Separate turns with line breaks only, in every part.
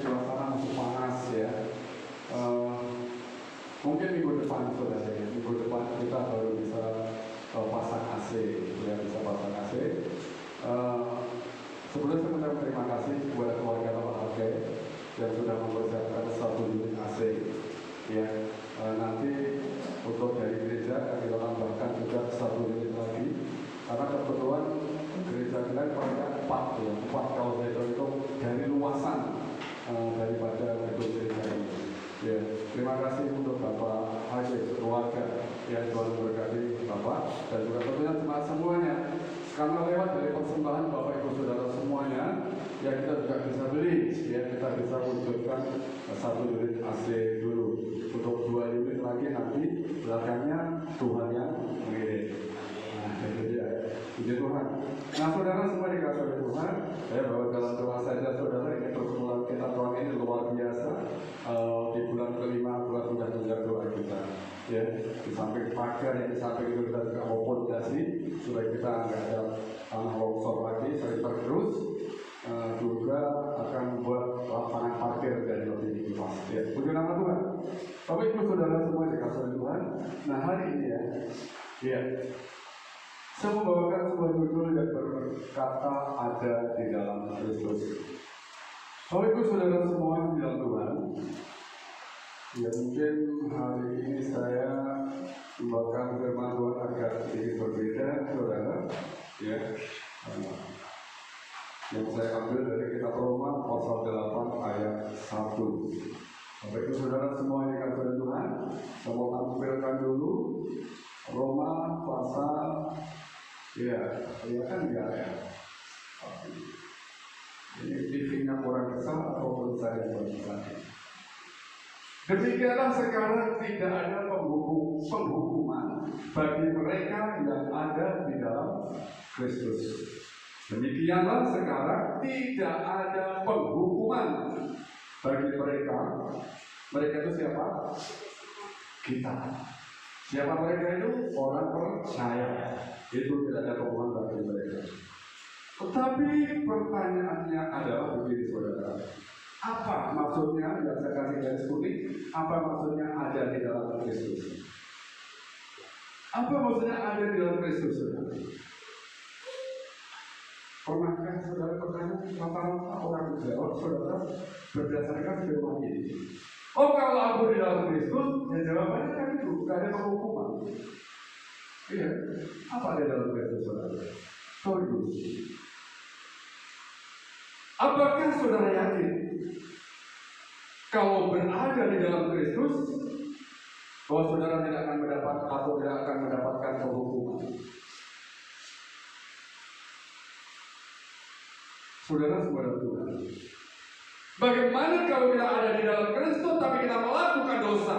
suasana masih panas ya. Mungkin minggu depan saudara ya, minggu depan kita baru bisa pasang AC, ya bisa pasang AC. Sebelumnya saya mengucapkan terima kasih kepada keluarga Bapak Ake yang sudah mempersiapkan 1 unit AC. Ya, nanti untuk dari gereja akan kita tambahkan juga 1 unit lagi, karena kebetulan gereja kita pakai 4 ya, 4 kalau saya hitung dari luasan daripada gedung gereja ini. Ya, terima kasih untuk Bapak Haji, keluarga yang Tuhan memberkati Bapak dan juga tentunya jemaat semuanya. Karena lewat dari persembahan Bapak Ibu Saudara semuanya, ya kita juga bisa beli, ya kita bisa wujudkan 1 unit AC dulu. Untuk 2 unit lagi nanti belakangnya Tuhan yang mengirim. Nah, itu dia. Puji Tuhan. Nah, saudara semua dikasih oleh Tuhan, ya bahwa dalam doa saja saudara ini pertemuan kita doa ini luar biasa. Di bulan kelima bulan sudah menjaga doa kita. Ya, di samping pagar yang di samping itu kita juga mau pondasi supaya kita nggak ada tanah longsor lagi, sering tergerus. Juga akan membuat lapangan parkir dari lebih luas. Ya, puji nama Tuhan. Bapak Ibu Saudara semua dikasih oleh Tuhan. Nah, hari ini ya, saya membawakan sebuah judul yang berkata ada di dalam Kristus. Bapak Ibu Saudara semua di dalam Tuhan. Ya, mungkin hari ini saya membawakan firman Tuhan agak sedikit berbeda, saudara. Ya, yang saya ambil dari kitab Roma pasal 8 ayat 1. Bapak Ibu Saudara semua yang dikasihi Tuhan, saya mau tampilkan dulu Roma pasal kan enggak ya. Ini TV-nya kurang besar ataupun saya yang kurang besar. Demikianlah sekarang tidak ada penghukuman bagi mereka yang ada di dalam Kristus. Demikianlah sekarang tidak ada penghukuman bagi mereka. Mereka itu siapa? Kita. Siapa mereka itu? Orang percaya. Itu tidak ada penghukuman bagi mereka. Tetapi pertanyaannya adalah begini, saudara. Apa maksudnya yang saya kasih garis kuning? Apa maksudnya ada di dalam Kristus? Apa maksudnya ada di dalam Kristus, saudara? Pernahkah saudara bertanya, rata-rata orang menjawab, saudara, berdasarkan firman ini? Oh, kalau aku di dalam Kristus, ya jawabannya kan itu, gak ada penghukuman. Iya, apa ada dalam Kristus, saudara? Terus. Apakah saudara yakin kalau berada di dalam Kristus bahwa saudara tidak akan mendapat atau tidak akan mendapatkan penghukuman? Saudara saudara Tuhan, bagaimana kalau kita ada di dalam Kristus tapi kita melakukan dosa?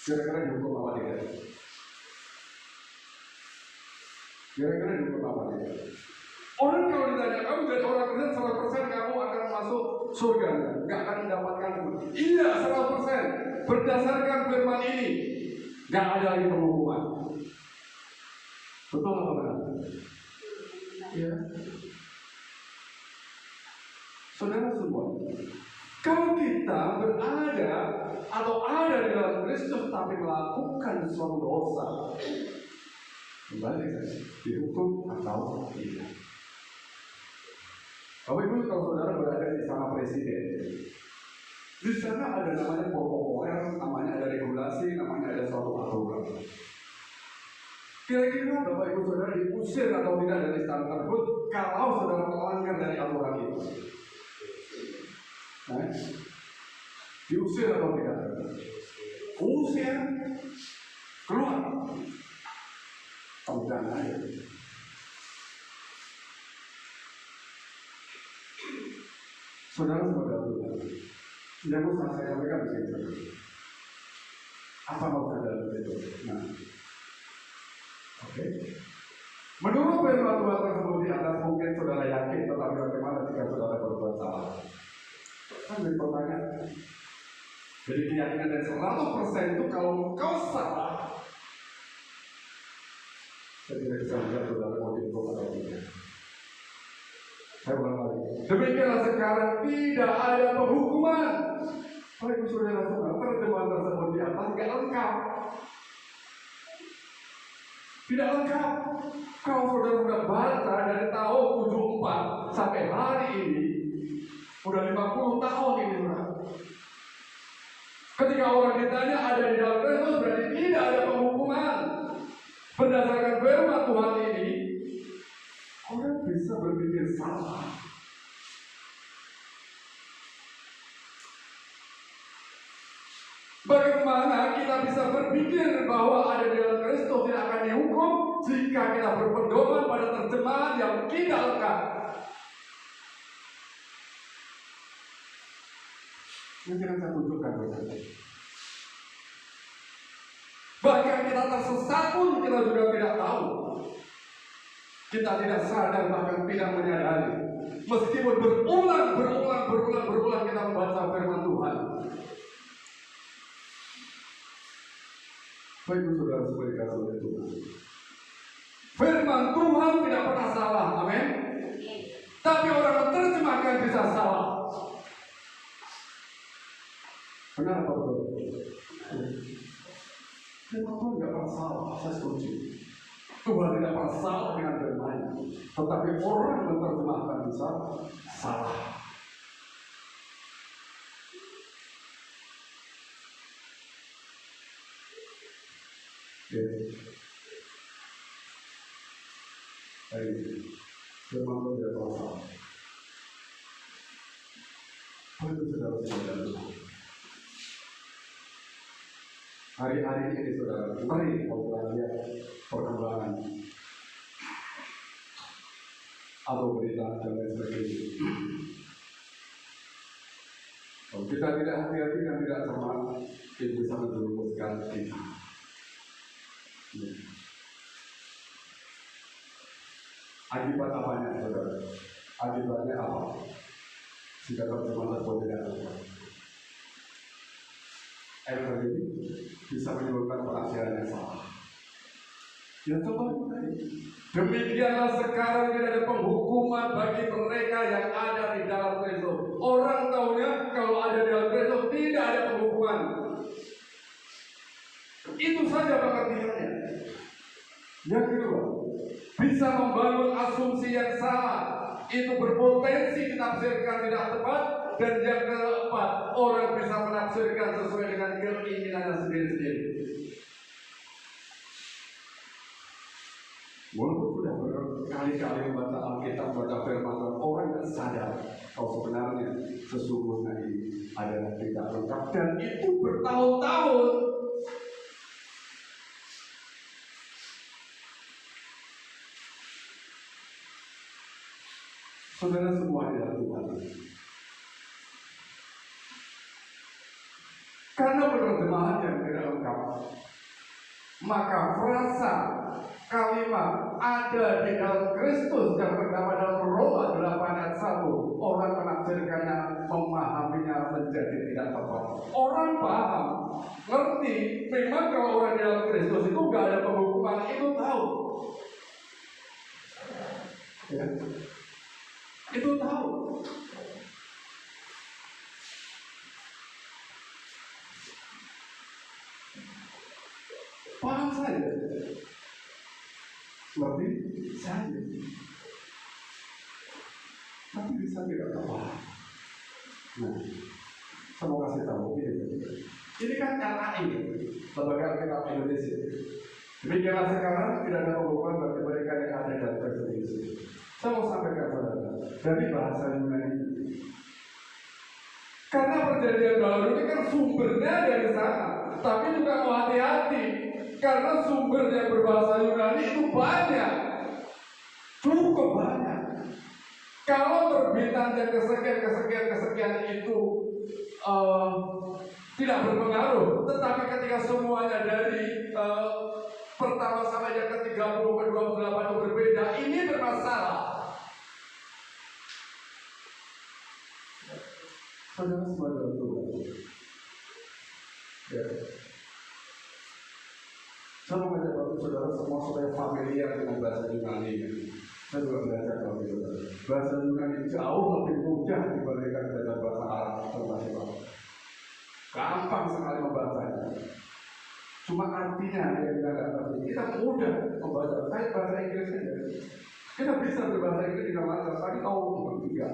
Kira-kira dihukum apa tidak? Kira-kira dihukum apa tidak? Orang kalau ditanya, kamu jadi orang Kristen 100% kamu akan masuk surga, nggak akan mendapatkan. Iya, 100%. Berdasarkan firman ini, nggak ada lagi penghukuman. Betul apa benar? Ya. Saudara semua, kalau kita berada atau ada di dalam Kristus tapi melakukan suatu dosa, kembali dihukum atau tidak? Bapak Ibu, kalau saudara berada di sana presiden, di sana ada namanya protokol, namanya ada regulasi, namanya ada suatu aturan. Kira-kira Bapak Ibu saudara diusir atau tidak dari istana tersebut kalau saudara melanggar dari aturan itu? Diusir atau tidak? Usir, keluar. Tendang aja. Saudara-saudara Tuhan, yang mau saya sampaikan di sini. Apa maksud dalam itu? Nah, oke. Menurut firman Tuhan tersebut di atas, mungkin saudara yakin, tetapi bagaimana jika saudara berbuat salah? Kan bertanya. Jadi keyakinan dari 100% itu kalau engkau salah, saya tidak bisa melihat saudara mau dihukum atau tidak. Saya ulang lagi. Demikianlah sekarang tidak ada penghukuman. Baik saudara-saudara, terjemahan tersebut di atas tidak lengkap. Tidak lengkap. Kalau saudara-saudara baca dari tahun 74 sampai hari ini, udah 50 tahun ini, saudara. Ketika orang ditanya ada di dalam Kristus, berarti tidak ada penghukuman. Berdasarkan firman Tuhan ini, orang bisa berpikir salah. Bagaimana kita bisa berpikir bahwa ada di dalam Kristus tidak akan dihukum jika kita berpedoman pada terjemahan yang tidak lengkap? Nanti akan saya tunjukkan saudara. Bahkan kita tersesat pun kita juga tidak tahu. Kita tidak sadar, bahkan tidak menyadari. Meskipun berulang kita membaca firman Tuhan. Baik saudara sebagai kasih Tuhan. Firman Tuhan tidak pernah salah, amin. Tapi orang menerjemahkan bisa salah. Benar apa betul? Firman Tuhan tidak pernah salah, saya setuju. Tuhan tidak pernah salah dengan firman-Nya, tetapi orang menerjemahkan bisa salah. Baik, firman Tuhan tidak pernah salah. Itu saudara-saudara. Hari-hari ini saudara, mari kita lihat perkembangan atau berita dan lain sebagainya. Kalau kita tidak hati-hati dan tidak cermat, itu bisa menjerumuskan kita. Akibat apanya saudara? Akibatnya apa? Jika terjemahan tersebut tidak tepat, ini bisa menyebabkan penafsiran yang salah. Ya contoh tadi. Demikianlah sekarang tidak ada penghukuman bagi mereka yang ada di dalam Kristus. Orang tahunya kalau ada di dalam Kristus tidak ada penghukuman. Itu saja pengertiannya. Yang kedua, bisa membangun asumsi yang salah. Itu berpotensi ditafsirkan tidak tepat. Dan yang keempat, orang bisa menafsirkan sesuai dengan keinginannya sendiri-sendiri. Walaupun sudah berkali-kali membaca Alkitab, membaca firman Tuhan, orang tidak sadar kalau sebenarnya sesungguhnya ini adalah tidak lengkap, dan itu bertahun-tahun. Saudara semua adalah Tuhan. Karena penerjemahan yang tidak lengkap, maka frasa kalimat ada di dalam Kristus yang terdapat dalam Roma 8 ayat 1, orang menafsirkannya, memahaminya menjadi tidak tepat. Orang paham, ngerti, memang kalau orang di dalam Kristus itu gak ada penghukuman, itu tahu. Ya. Itu tahu. Paham saja, seperti saja, tapi bisa tidak tepat. Nah, saya mau kasih tahu ini kan RAI, Lembaga Alkitab Indonesia. Demikianlah sekarang tidak ada penghukuman bagi mereka yang ada dalam Kristus. Saya mau sampaikan saudara dari bahasa Yunani. Karena perjanjian baru ini kan sumbernya dari sana, tapi juga mau hati-hati. Karena sumber yang berbahasa Yunani itu banyak, cukup banyak. Kalau terbitan yang kesekian itu tidak berpengaruh, tetapi ketika semuanya dari pertama sampai yang ke-30 ke 28 itu berbeda, ini bermasalah. Saudara semua dalam Tuhan. Ya. Saya mau mengajak saudara semua supaya familiar dengan bahasa Yunani. Saya juga belajar kalau saudara. Bahasa Yunani jauh lebih mudah dibandingkan dengan bahasa Arab termasuk. Gampang sekali membacanya. Cuma artinya yang kita nggak ngerti. Kita mudah membaca. Kayak bahasa Inggris saja. Kita bisa berbahasa Inggris di mana tapi tahu enggak.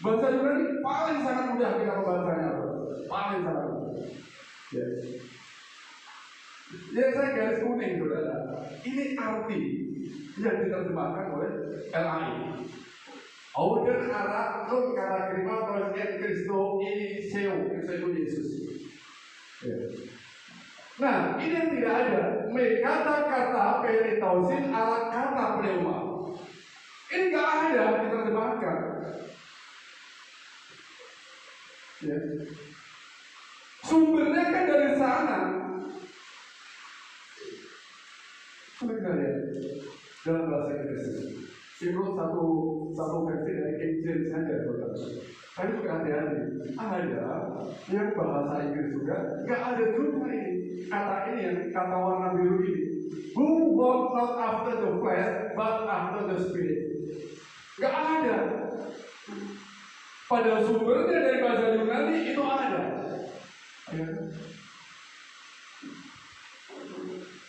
Bahasa Yunani paling sangat mudah kita membacanya. Paling sangat mudah. Ya. Ya saya garis kuning saudara. Ini arti yang diterjemahkan oleh LAI. Auden ara non karakterimatos et Christo ini seu Yesus. Ya. Nah, ini yang tidak ada. Kata-kata peritausin ala kata pneuma. Ini nggak ada diterjemahkan. Ya. Sumbernya kan dari sana. Coba kita lihat dalam bahasa Inggris. Ini satu versi dari King James saja, saudara. Tapi juga hati-hati. Ada yang bahasa Inggris juga nggak ada juga ini. Kata ini yang kata warna biru ini. Who walk not after the flesh, but after the spirit. Nggak ada. Pada sumbernya dari bahasa Yunani itu ada. Ya.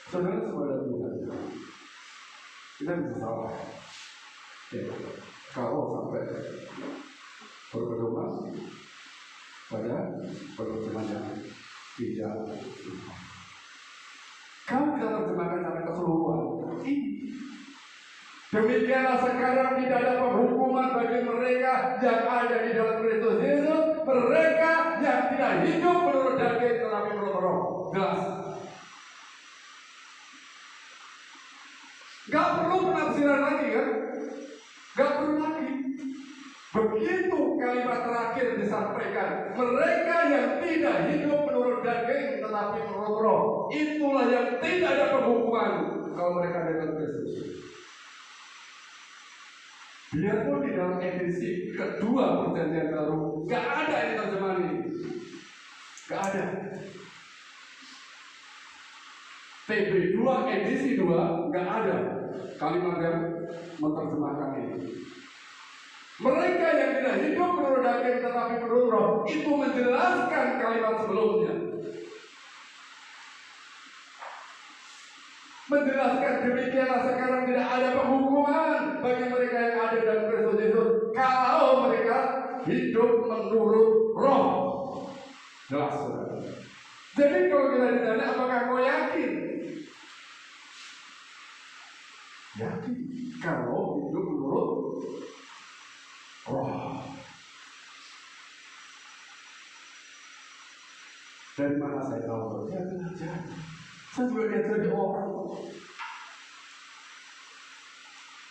Saudara Tuhan, kita bisa salah. Ya. Kalau sampai berpedoman pada penerjemahan yang tidak. Kalau kita terjemahkan secara keseluruhan, demikianlah sekarang tidak ada penghukuman bagi mereka yang ada di dalam Kristus Yesus, mereka yang tidak hidup menurut daging tetapi menurut Roh. Jelas. Gak perlu penafsiran lagi kan? Gak perlu lagi. Begitu kalimat terakhir disampaikan, mereka yang tidak hidup menurut daging tetapi menurut Roh, itulah yang tidak ada penghukuman kalau mereka ada dalam Kristus. Biarpun di dalam edisi kedua perjanjian baru gak ada ini terjemahan ini, gak ada. TB2 edisi 2 gak ada kalimat yang menerjemahkan ini. Mereka yang tidak hidup menurut daging tetapi menurut Roh, itu menjelaskan kalimat sebelumnya. Menjelaskan demikianlah sekarang tidak ada penghukuman bagi mereka yang ada dalam Kristus Yesus kalau mereka hidup menurut Roh. Jelas. Jadi kalau kita ditanya apakah kau yakin? Yakin kalau hidup menurut Roh. Dari mana saya tahu? Saya belajar. Saya juga diajar di orang.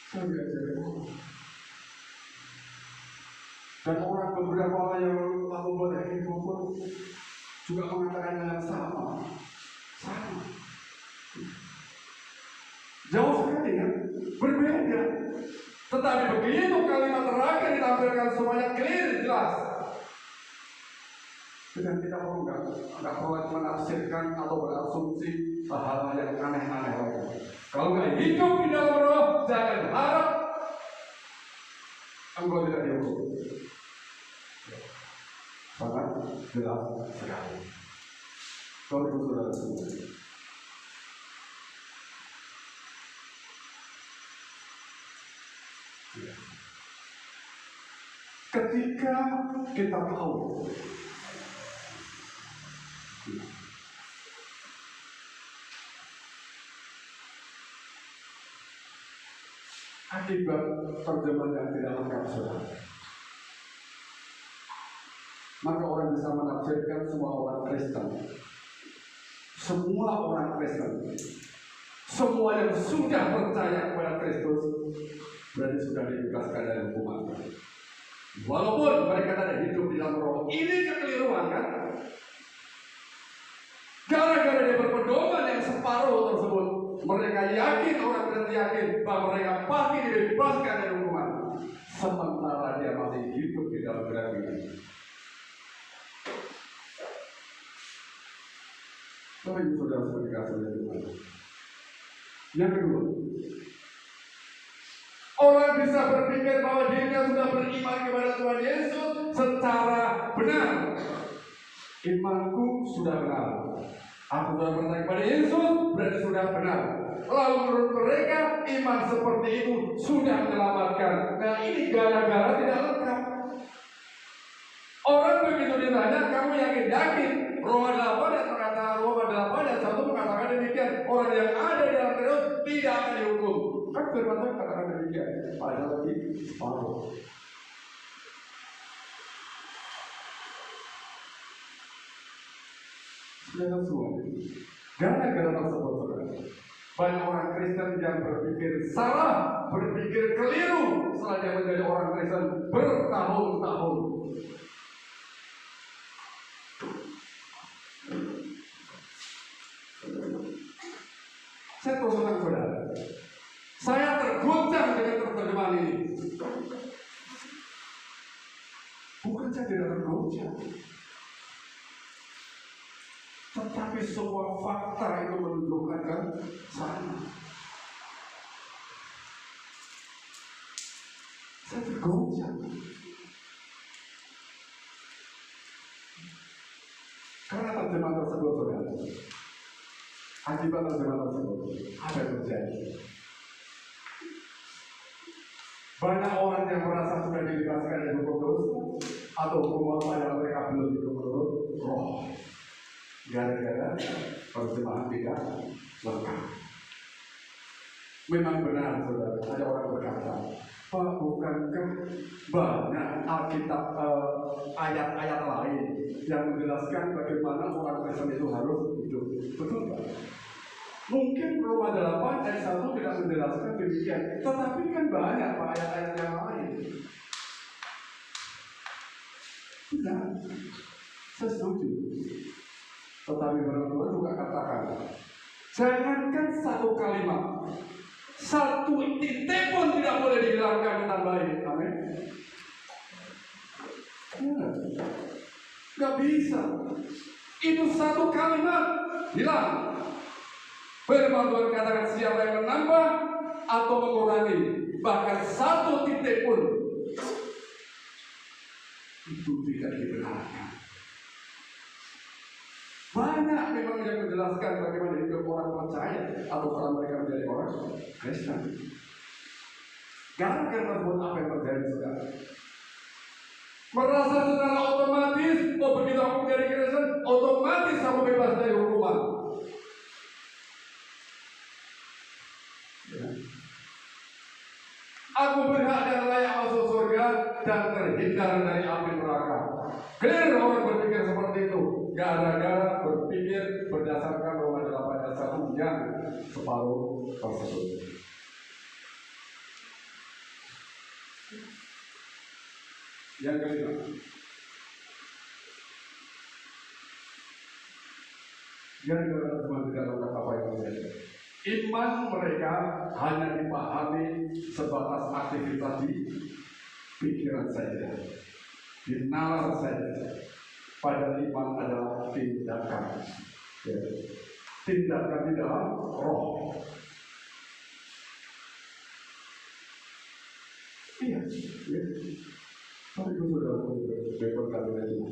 Saya diajar di orang. Dan orang beberapa orang yang aku buat ini pun juga mengatakan yang sama. Sama. Jauh sekali kan? Berbeda. Tetapi begitu kalimat terakhir ditampilkan semuanya clear, jelas. Dan kita perlu nggak perlu menafsirkan atau berasumsi hal-hal yang aneh-aneh lagi. Kalau nggak hidup di dalam Roh, jangan harap engkau tidak dihukum. Sangat jelas sekali. Kalau itu saudara semua. Ketika kita tahu akibat terjemahan yang tidak lengkap, saudara, maka orang bisa menafsirkan semua orang Kristen, semua orang Kristen, semua yang sudah percaya kepada Kristus berarti sudah dibebaskan dari hukuman. Walaupun mereka tidak hidup di dalam Roh, ini kekeliruan kan? Gara-gara dia berpedoman yang separuh tersebut, mereka yakin, orang berarti yakin bahwa mereka pasti dibebaskan dari hukuman, sementara dia masih hidup di dalam keraguan. Tapi itu saudara sebagai kasih Tuhan. Yang kedua, orang bisa berpikir bahwa dirinya sudah beriman kepada Tuhan Yesus secara benar. Imanku sudah benar. Aku sudah percaya kepada Yesus, berarti sudah benar. Lalu menurut mereka, iman seperti itu sudah menyelamatkan. Nah, ini gara-gara tidak lengkap. Orang begitu ditanya, kamu yakin? Roma 8 dan mengatakan Roma 8 dan 1 mengatakan demikian. Orang yang ada di dalam Kristus tidak akan dihukum. Kan firman Tuhan katakan demikian. Padahal lebih separuh. Sudah semua. Gara-gara tersebut, banyak orang Kristen yang berpikir salah, berpikir keliru setelah dia menjadi orang Kristen bertahun-tahun. Saya terus terang saudara, saya terguncang dengan terjemahan ini. Bukan saya tidak terguncang, tetapi semua fakta itu menunjukkan kan sana. Saya tergoncang karena terjemahan tersebut, saudara. Akibat terjemahan tersebut, apa yang terjadi? Banyak orang yang merasa sudah dibebaskan dari hukum terus atau hukum yang mereka belum itu menurut roh. Gara-gara terjemahan tidak lengkap. Memang benar, saudara, ada orang berkata, Pak, bukankah banyak Alkitab ayat-ayat lain yang menjelaskan bagaimana orang Kristen itu harus hidup? Betul Pak? Mungkin Roma 8 ayat 1 tidak menjelaskan demikian, tetapi kan banyak Pak ayat-ayat yang lain. Benar, saya setuju. Tetapi Tuhan juga katakan, jangankan satu kalimat, satu titik pun tidak boleh dihilangkan ditambahin. Amin. Gak bisa. Itu satu kalimat hilang. Firman Tuhan katakan, siapa yang menambah atau mengurangi, bahkan satu titik pun itu tidak dibenarkan. Banyak memang yang menjelaskan bagaimana hidup orang percaya atau kalau mereka menjadi orang Kristen. Gara-gara tersebut apa yang terjadi, saudara? Merasa secara otomatis, begitu aku menjadi Kristen, otomatis aku bebas dari hukuman. Ya. Aku berhak dan layak masuk surga dan terhindar dari api neraka. Clear orang berpikir seperti itu. Gara-gara berpikir berdasarkan Roma 8 ayat 1 yang separuh tersebut. Yang kelima, gara-gara teman tidak lengkap apa yang terjadi. Iman mereka hanya dipahami sebatas aktivitas di pikiran saja, di nalar saja. Pada iman adalah tindakan, ya. Tindakan di dalam roh. Iya, ya. Tapi itu sudah berkali-kali itu.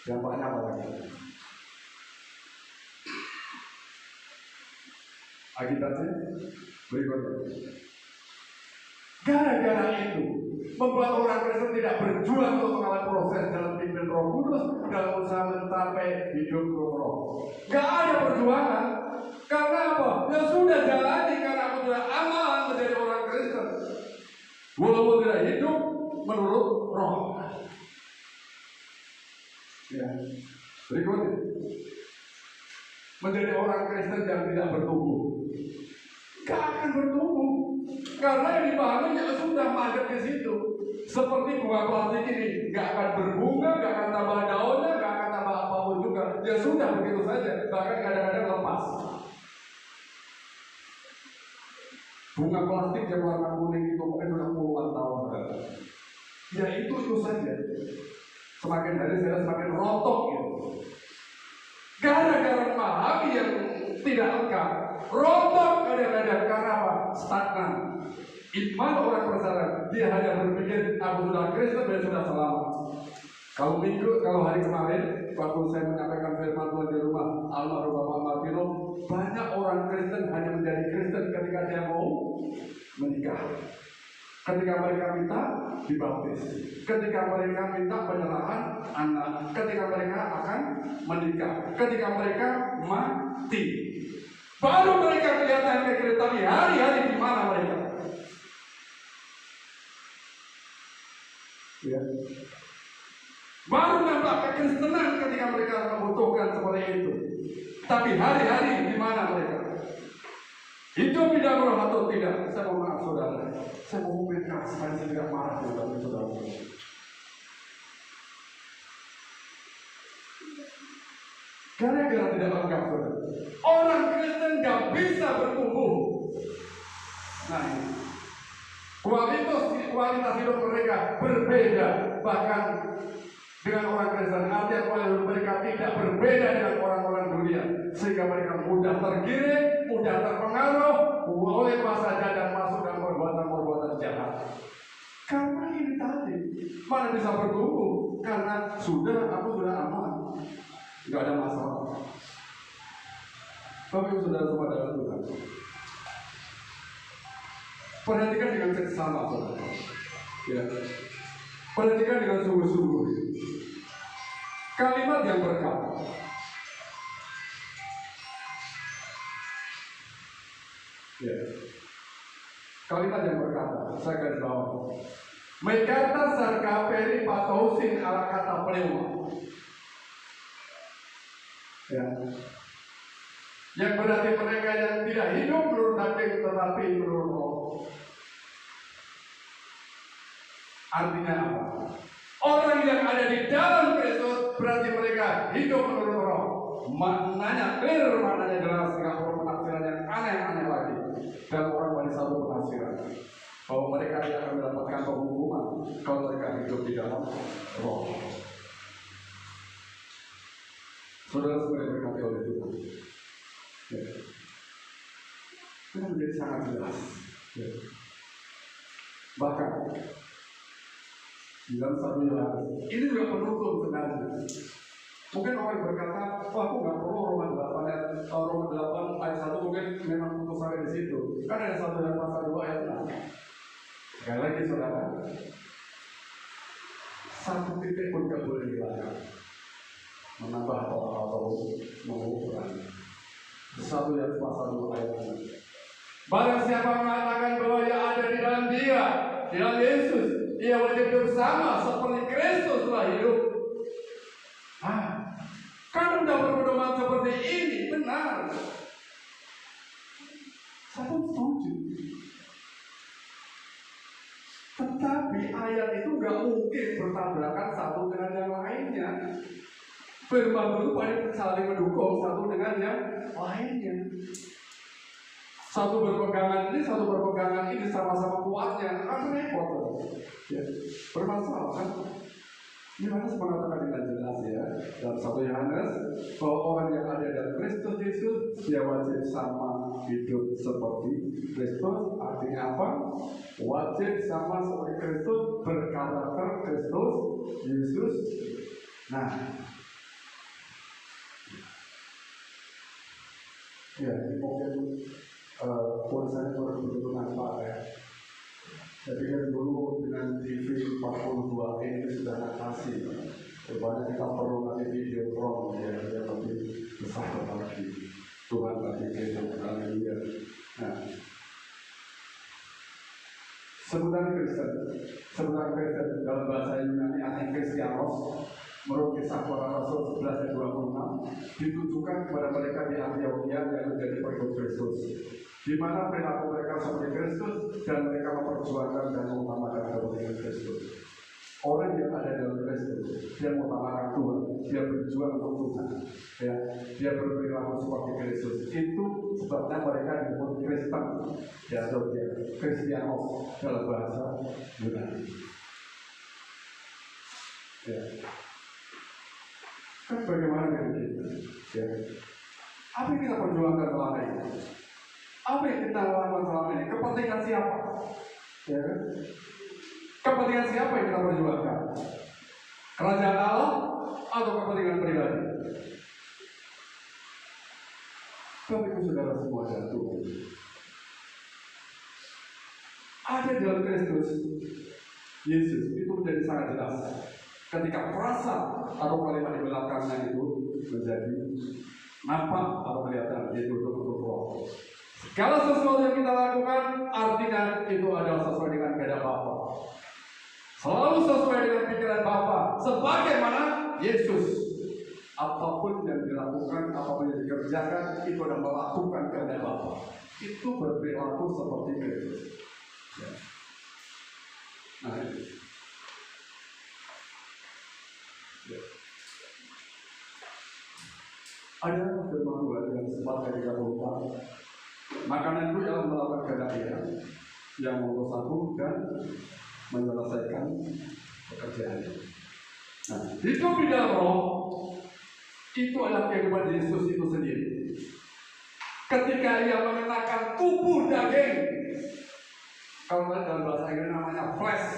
Dampaknya apa lagi? Akibatnya berikutnya. Gara-gara itu membuat orang Kristen tidak berjuang untuk mengalami proses dalam pimpin Roh Kudus dalam usaha mencapai hidup roh. Gak ada perjuangan. Karena apa? Ya sudah jalani karena aku sudah aman menjadi orang Kristen. Walaupun tidak hidup menurut roh. Ya. Berikutnya, menjadi orang Kristen yang tidak bertumbuh. Gak akan bertumbuh. Karena yang dipahami ya sudah mandek di situ. Seperti bunga plastik ini, gak akan berbunga, gak akan tambah daunnya, gak akan tambah apapun juga. Ya sudah begitu saja. Bahkan kadang-kadang lepas. Bunga plastik yang warna kuning itu mungkin sudah puluhan tahun. Ya itu saja. Semakin hari saya semakin rotok gitu. Gara-gara memahami yang tidak lengkap mereka rontok kadang-kadang karena apa? Stagnan. Iman orang penasaran, dia hanya berpikir aku sudah Kristen dan sudah selamat. Kalau hari kemarin waktu saya menyampaikan firman Tuhan di rumah almarhum Bapak Martino, banyak orang Kristen hanya menjadi Kristen ketika dia mau menikah. Ketika mereka minta dibaptis, ketika mereka minta penyerahan anak, ketika mereka akan menikah, ketika mereka mati, baru mereka kelihatan Kristen. Tapi hari-hari di mana mereka? Ya. Baru nampak kekristenan ketika mereka membutuhkan seperti itu. Tapi hari-hari di mana mereka? Hidup tidak roh atau tidak? Saya mohon maaf saudara. Saya mau ngomongin keras, saya tidak marah dengan saudara. Gara-gara tidak anggap saudara. Orang Kristen gak bisa bertumbuh. Nah ini. Kualitas hidup mereka berbeda. Bahkan dengan orang Kristen, artinya kualitas mereka tidak berbeda dengan orang-orang dunia, sehingga mereka mudah tergiring, mudah terpengaruh oleh kuasa jahat dan masuk dalam perbuatan-perbuatan jahat. Karena ini tadi, mana bisa bertumbuh? Karena aku sudah aman, nggak ada masalah. Tapi saudara semua dalam Tuhan, perhatikan dengan seksama, saudara. Ya. Perhatikan dengan sungguh-sungguh. Kalimat yang berkata, ya. Kalimat yang berkata, saya garis bawah. Mekata sarka peri patausin ala kata pneuma. Ya. Yang berarti mereka yang tidak hidup menurut daging tetapi menurut roh. Artinya apa? Orang yang ada di dalam Kristus berarti mereka hidup menurut roh. Maknanya clear, maknanya jelas, tidak perlu penafsiran yang aneh-aneh lagi. Dan orang pada satu penafsiran bahwa mereka tidak akan mendapatkan penghukuman kalau mereka hidup di dalam roh. Saudara sebenarnya berkati oleh Tuhan. Ya. Itu menjadi sangat jelas. Ya. Bahkan di dalam 1 Yohanes ini juga penuntun sebenarnya. Mungkin orang berkata, aku nggak perlu Roma 8 ayat 1 mungkin memang untuk sampai di situ. Kan ada 1 Yohanes pasal 2 ayat 6. Sekali lagi saudara, satu titik pun nggak boleh dihilangkan, menambah atau mengurangi. 1 Yohanes pasal 2 ayat 6. Barang siapa mengatakan bahwa ia ada di dalam Dia, di dalam Yesus, ia wajib hidup sama seperti Kristus telah hidup. Kan udah berpedoman seperti ini, benar. Saya pun setuju. Tetapi ayat itu gak mungkin bertabrakan satu dengan yang lainnya. Firman itu paling saling mendukung satu dengan yang lainnya. Satu berpegangan ini sama-sama kuatnya, kan repot. Ya, bermasalah kan? Yohanes mengatakan dengan jelas ya dalam 1 Yohanes bahwa orang yang ada dalam Kristus Yesus dia wajib sama hidup seperti Kristus. Artinya apa? Wajib sama seperti Kristus, berkarakter Kristus Yesus. Nah, ya mungkin tulisannya betul-betul nampak ya. Saya pikir dulu dengan TV 42 ini sudah atasi. Rupanya kita perlu nanti video prom ya, yang lebih besar lagi. Tuhan bagi kita, haleluya. Nah, sebutan Kristen dalam bahasa Yunani artinya Kristianos, menurut Kisah Para Rasul 11 ayat 26 ditujukan kepada mereka di Antioquia yang menjadi pengikut Kristus, di mana perilaku mereka seperti Kristus dan mereka memperjuangkan dan mengutamakan kepentingan Kristus. Orang yang ada dalam Kristus, dia mengutamakan Tuhan, dia berjuang untuk Tuhan, ya, dia berperilaku seperti Kristus. Itu sebabnya mereka disebut Kristen, ya, atau dia Kristianos dalam bahasa Yunani. Ya. Kan bagaimana dengan kita? Ya. Apa yang kita perjuangkan selama ini? Apa yang kita lakukan selama ini? Kepentingan siapa? Ya kan? Kepentingan siapa yang kita perjuangkan? Kerajaan Allah atau kepentingan pribadi? Bapak saudara semua dan Tuhan, ada dalam Kristus Yesus itu menjadi sangat jelas. Ketika frasa atau kalimat di belakangnya itu menjadi nampak atau kelihatan, yaitu untuk roh. Segala sesuatu yang kita lakukan artinya itu adalah sesuai dengan kehendak Bapa. Selalu sesuai dengan pikiran Bapa. Sebagaimana Yesus, apapun yang dilakukan, apapun yang dikerjakan, itu adalah melakukan kehendak Bapa. Itu berperilaku seperti Kristus. Ya. Nah, itu. Ya. Ada firman Tuhan yang sempat ketika lupa. Makanan itu yang melakukan kehendak Dia, yang mengurus aku dan menyelesaikan pekerjaannya. Nah, hidup di dalam roh itu adalah kehidupan Yesus itu sendiri. Ketika Ia mengenakan tubuh daging, kalau dalam bahasa Inggris namanya flesh,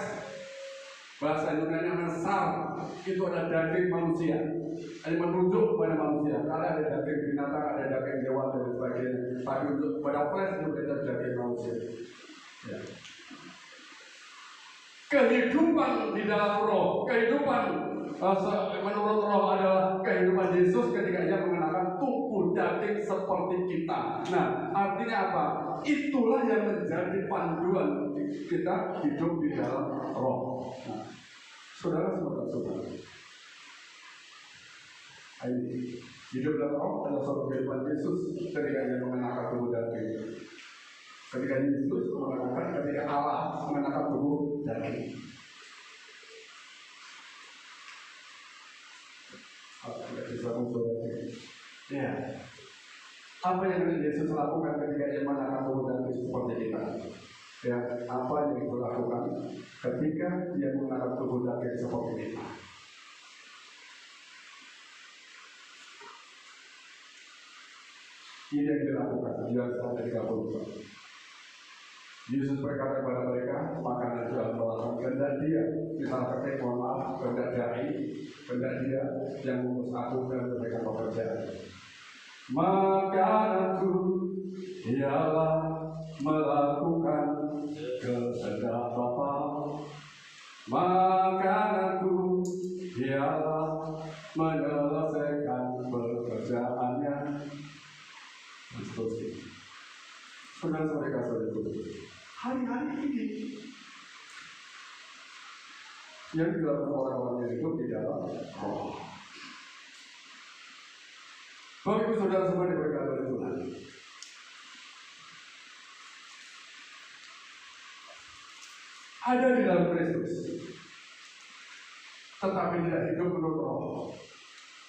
bahasa Indonesia namanya sar, itu adalah daging manusia. Ini menunjuk kepada manusia. Karena ada daging binatang, ada daging hewan dan sebagainya. Tapi untuk pada flesh itu ada daging manusia. Ya. Kehidupan di dalam roh, kehidupan menurut roh adalah kehidupan Yesus ketika Ia mengenakan tubuh daging seperti kita. Nah, artinya apa? Itulah yang menjadi panduan kita hidup di dalam roh. Nah, saudara-saudara, hidup dalam roh adalah suatu kehidupan Yesus ketika Ia mengenakan tubuh daging. Ketika Yesus mengenakan, ketika Allah mengenakan tubuh daging. Ya, apa yang Yesus lakukan ketika Ia mengenakan tubuh daging seperti kita? Ya, apa yang Dia lakukan ketika Dia mengenakan tubuh daging seperti kita? Ini yang dilakukan. Dia sampai 30. Yesus berkata kepada mereka, makanan sudah melakukan kehendak Dia. Kita pakai mohon maaf, kehendak Dai, kehendak Dia yang mengurus aku dan memberikan pekerjaan. Makananku ialah melakukan kehendak Bapa. Makananku ialah menyelesaikan pekerjaannya. Dan seterusnya. Saudara-saudara saudara, hari-hari ini yang dilakukan orang-orang yang hidup di dalam roh. Bapak Ibu Saudara semua diberkati oleh Tuhan. Ada di dalam Kristus, tetapi tidak hidup menurut roh.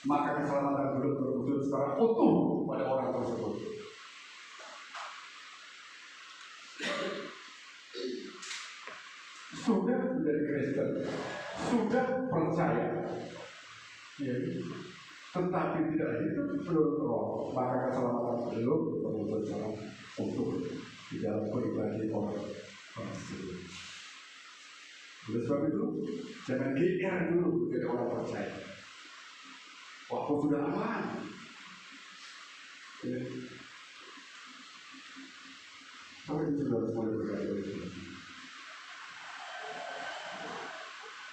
Maka keselamatan belum terwujud secara utuh pada orang tersebut. Sudah menjadi Kristen, sudah percaya, ya, tetapi tidak hidup menurut roh, maka keselamatan belum terwujud secara utuh di dalam pribadi orang tersebut. Oleh sebab itu, jangan GR dulu jadi orang percaya. Waktu sudah aman. Ya. Tapi itu sudah mulai berkata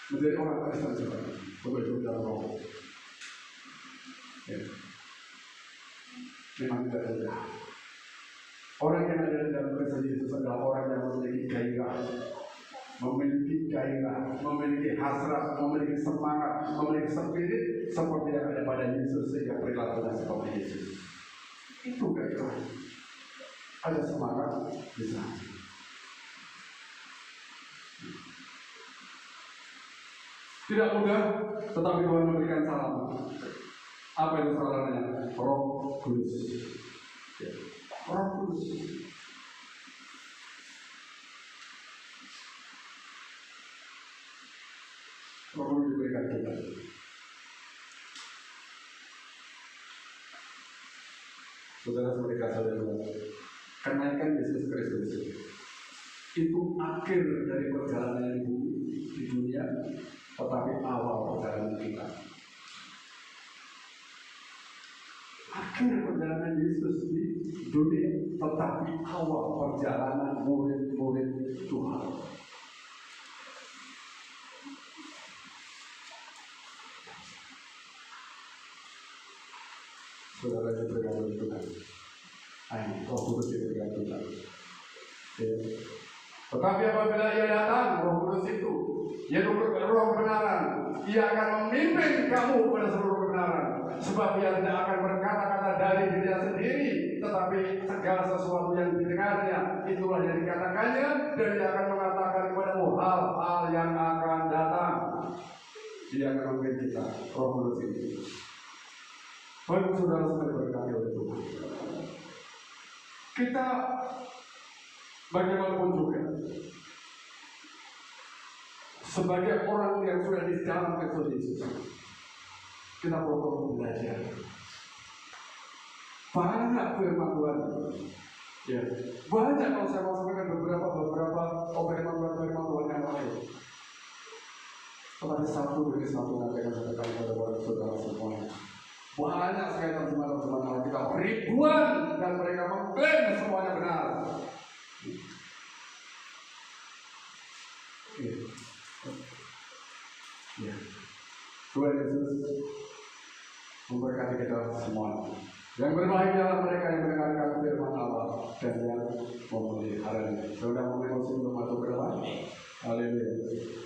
menjadi orang Kristen sebenarnya, begitu dalam roh. Ya. Memang tidak mudah. Orang yang ada di dalam Kristus Yesus adalah orang yang memiliki gairah, memiliki hasrat, memiliki semangat, memiliki spirit seperti yang ada pada Yesus sehingga perilakunya seperti Yesus. Itu gairah. Ada semangat di sana. Tidak mudah, tetapi Tuhan memberikan saran. Apa itu sarannya? Roh Kudus. Ya. Roh Kudus. Roh Kudus diberikan kita. Saudara seperti kata kenaikan Yesus Kristus itu akhir dari perjalanan di dunia, tetapi awal perjalanan kita. Akhir perjalanan Yesus di dunia, tetapi awal perjalanan murid-murid Tuhan. Saudara yang bergantung Tuhan, Roh Kudus itu bergantung Tuhan. Tetapi apabila ia datang, Roh Kudus itu, yaitu Roh kebenaran, ia akan memimpin kamu pada seluruh kebenaran. Sebab ia tidak akan berkata-kata dari dirinya sendiri, tetapi segala sesuatu yang didengarnya, itulah yang dikatakannya, dan ia akan mengatakan kepadamu hal-hal yang akan datang. Dia akan memimpin kita, Roh Kudus itu. Baik saudara sekali berkati oleh Tuhan. Kita bagaimanapun juga sebagai orang yang sudah di dalam Kristus Yesus, kita perlu belajar banyak firman Tuhan. Ya, banyak kalau saya mau sampaikan beberapa firman Tuhan yang lain. Tetapi satu demi satu nanti akan saya katakan kepada saudara semuanya. Banyak sekali teman-teman kita ribuan dan mereka mengklaim semuanya benar. Ya. Tuhan Yesus memberkati kita semua. Yang berbahagialah mereka yang mendengarkan firman Allah dan yang memeliharanya. Saudara mau untuk masuk ke dalam. Haleluya.